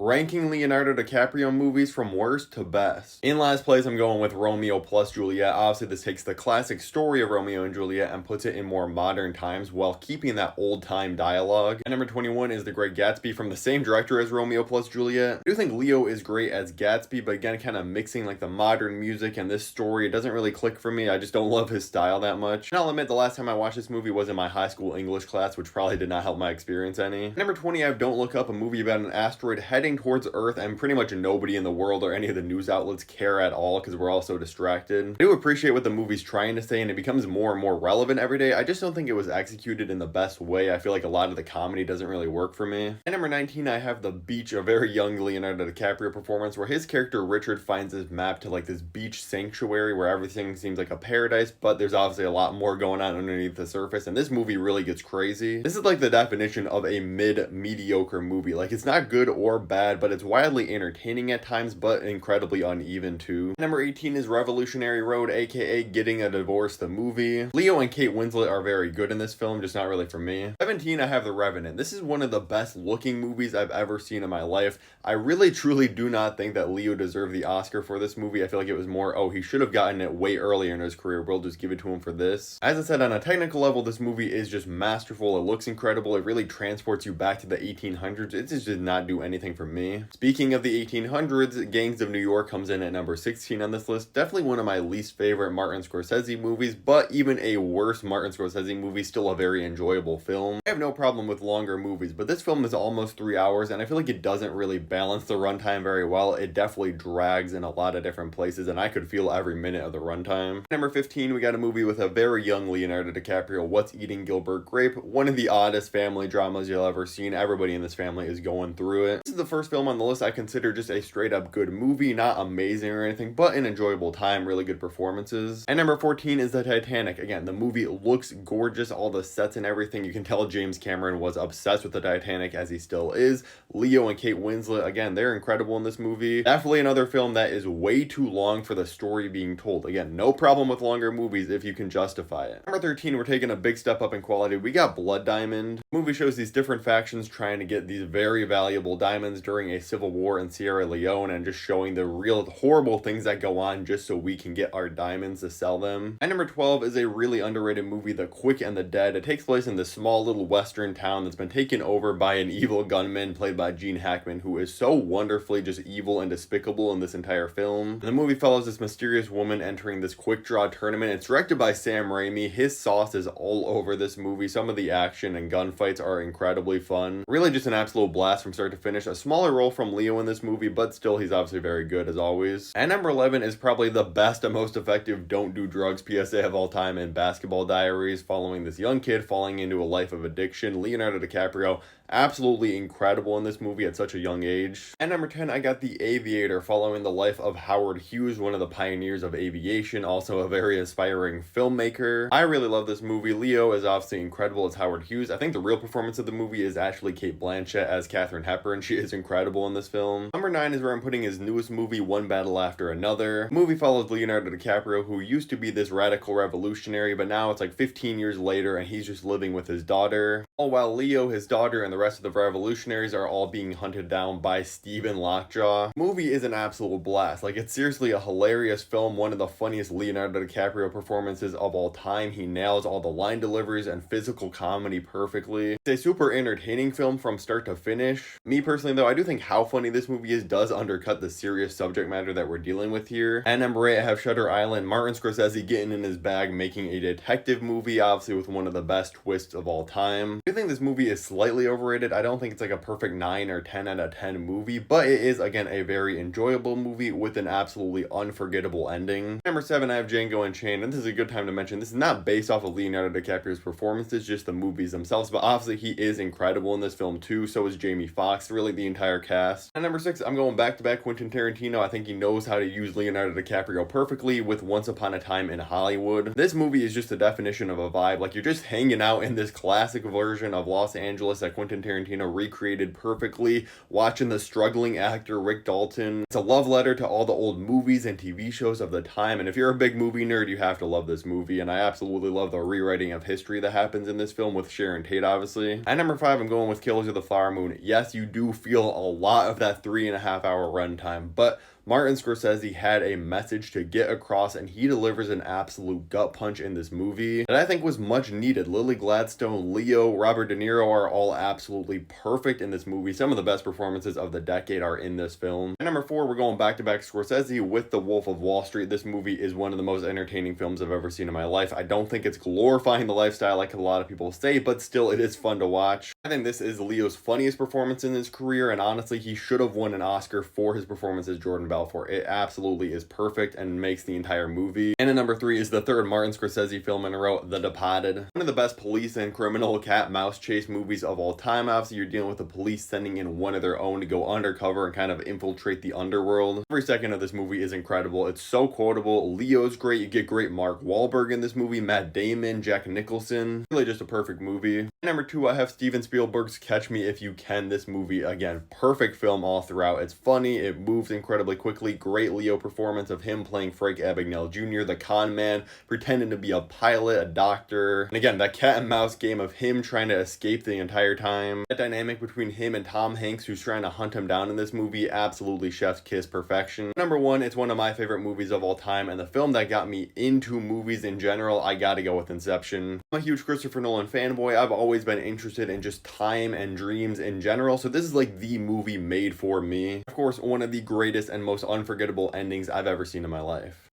ranking Leonardo DiCaprio movies from worst to best. In last place, I'm going with Romeo plus Juliet. Obviously, this takes the classic story of Romeo and Juliet and puts it in more modern times while keeping that old-time dialogue. And number 21 is The Great Gatsby from the same director as Romeo plus Juliet. I do think Leo is great as Gatsby, but again, kind of mixing like the modern music and this story, it doesn't really click for me. I just don't love his style that much. And I'll admit, the last time I watched this movie was in my high school English class, which probably did not help my experience any. Number 20, I have Don't Look Up, a movie about an asteroid heading towards Earth, and pretty much nobody in the world or any of the news outlets care at all because we're all so distracted. I do appreciate what the movie's trying to say, and it becomes more and more relevant every day. I just don't think it was executed in the best way. I feel like a lot of the comedy doesn't really work for me. And number 19, I have The Beach, a very young Leonardo DiCaprio performance where his character Richard finds his map to like this beach sanctuary where everything seems like a paradise, but there's obviously a lot more going on underneath the surface, and this movie really gets crazy. This is like the definition of a mediocre movie. Like, it's not good or bad, but it's wildly entertaining at times, but incredibly uneven too. Number 18 is Revolutionary Road, aka Getting a Divorce, the movie. Leo and Kate Winslet are very good in this film, just not really for me. 17, I have The Revenant. This is one of the best looking movies I've ever seen in my life. I really truly do not think that Leo deserved the Oscar for this movie. I feel like it was more, oh, he should have gotten it way earlier in his career. We'll just give it to him for this. As I said, on a technical level, this movie is just masterful. It looks incredible. It really transports you back to the 1800s. It just did not do anything for me. Speaking of the 1800s, Gangs of New York comes in at number 16 on this list. Definitely one of my least favorite Martin Scorsese movies, but even a worse Martin Scorsese movie, still a very enjoyable film. I have no problem with longer movies, but this film is almost 3 hours, and I feel like it doesn't really balance the runtime very well. It definitely drags in a lot of different places, and I could feel every minute of the runtime. Number 15, we got a movie with a very young Leonardo DiCaprio, What's Eating Gilbert Grape, one of the oddest family dramas you'll ever seen. Everybody in this family is going through it. This is the first film on the list I consider just a straight up good movie, not amazing or anything, but an enjoyable time, really good performances. And number 14 is The Titanic. Again, the movie looks gorgeous, all the sets and everything. You can tell James Cameron was obsessed with the Titanic, as he still is. Leo and Kate Winslet, again, they're incredible in this movie. Definitely another film that is way too long for the story being told. Again, no problem with longer movies if you can justify it. Number 13, we're taking a big step up in quality. We got Blood Diamond. The movie shows these different factions trying to get these very valuable diamonds during a civil war in Sierra Leone and just showing the real horrible things that go on just so we can get our diamonds to sell them. And number 12 is a really underrated movie, The Quick and the Dead. It takes place in this small little western town that's been taken over by an evil gunman played by Gene Hackman, who is so wonderfully just evil and despicable in this entire film. And the movie follows this mysterious woman entering this quick draw tournament. It's directed by Sam Raimi. His sauce is all over this movie. Some of the action and gunfights are incredibly fun. Really just an absolute blast from start to finish. A smaller role from Leo in this movie, but still he's obviously very good as always. And number 11 is probably the best and most effective don't do drugs PSA of all time in Basketball Diaries, following this young kid falling into a life of addiction. Leonardo DiCaprio, absolutely incredible in this movie at such a young age. And number 10, I got The Aviator, following the life of Howard Hughes, one of the pioneers of aviation, also a very inspiring filmmaker. I really love this movie. Leo is obviously incredible as Howard Hughes. I think the real performance of the movie is actually Cate Blanchett as Katharine Hepburn. She is incredible in this film. Number 9 is where I'm putting his newest movie, One Battle After Another. The movie follows Leonardo DiCaprio, who used to be this radical revolutionary, but now it's like 15 years later and he's just living with his daughter. All while Leo, his daughter, and the rest of the revolutionaries are all being hunted down by Stephen Lockjaw. The movie is an absolute blast. Like, it's seriously a hilarious film, one of the funniest Leonardo DiCaprio performances of all time. He nails all the line deliveries and physical comedy perfectly. It's a super entertaining film from start to finish. Me personally though, I do think how funny this movie is does undercut the serious subject matter that we're dealing with here. And number 8, I have Shutter Island. Martin Scorsese getting in his bag, making a detective movie, obviously with one of the best twists of all time. I think this movie is slightly overrated. I don't think it's like a perfect 9 or 10 out of 10 movie, but it is again a very enjoyable movie with an absolutely unforgettable ending. Number 7, I have Django Unchained, and this is a good time to mention this is not based off of Leonardo DiCaprio's performances, just the movies themselves, but obviously he is incredible in this film too. So is Jamie Foxx, really the entire cast. And number 6, I'm going back to back Quentin Tarantino. I think he knows how to use Leonardo DiCaprio perfectly with Once Upon a Time in Hollywood. This movie is just the definition of a vibe. Like, you're just hanging out in this classic version version of Los Angeles that Quentin Tarantino recreated perfectly, watching the struggling actor Rick Dalton. It's a love letter to all the old movies and TV shows of the time, and if you're a big movie nerd, you have to love this movie, and I absolutely love the rewriting of history that happens in this film with Sharon Tate, obviously. At number 5, I'm going with Killers of the Flower Moon. Yes, you do feel a lot of that 3.5-hour runtime, but Martin Scorsese had a message to get across, and he delivers an absolute gut punch in this movie that I think was much needed. Lily Gladstone, Leo, Robert De Niro are all absolutely perfect in this movie. Some of the best performances of the decade are in this film. At number 4, we're going back-to-back Scorsese with The Wolf of Wall Street. This movie is one of the most entertaining films I've ever seen in my life. I don't think it's glorifying the lifestyle like a lot of people say, but still it is fun to watch. I think this is Leo's funniest performance in his career, and honestly, he should have won an Oscar for his performance as Jordan Belfort. It absolutely is perfect and makes the entire movie. And at number 3 is the third Martin Scorsese film in a row, The Departed. One of the best police and criminal cat-mouse chase movies of all time. Obviously, you're dealing with the police sending in one of their own to go undercover and kind of infiltrate the underworld. Every second of this movie is incredible. It's so quotable. Leo's great. You get great Mark Wahlberg in this movie, Matt Damon, Jack Nicholson. Really just a perfect movie. At number 2, I have Steven Spielberg's Catch Me If You Can. This movie, again, perfect film all throughout. It's funny. It moves incredibly quickly. Great Leo performance of him playing Frank Abagnale Jr., the con man, pretending to be a pilot, a doctor. And again, that cat and mouse game of him trying to escape the entire time. That dynamic between him and Tom Hanks, who's trying to hunt him down in this movie, absolutely chef's kiss perfection. Number 1, it's one of my favorite movies of all time, and the film that got me into movies in general, I gotta go with Inception. I'm a huge Christopher Nolan fanboy. I've always been interested in just time and dreams in general, so this is like the movie made for me. Of course, one of the greatest and most unforgettable endings I've ever seen in my life.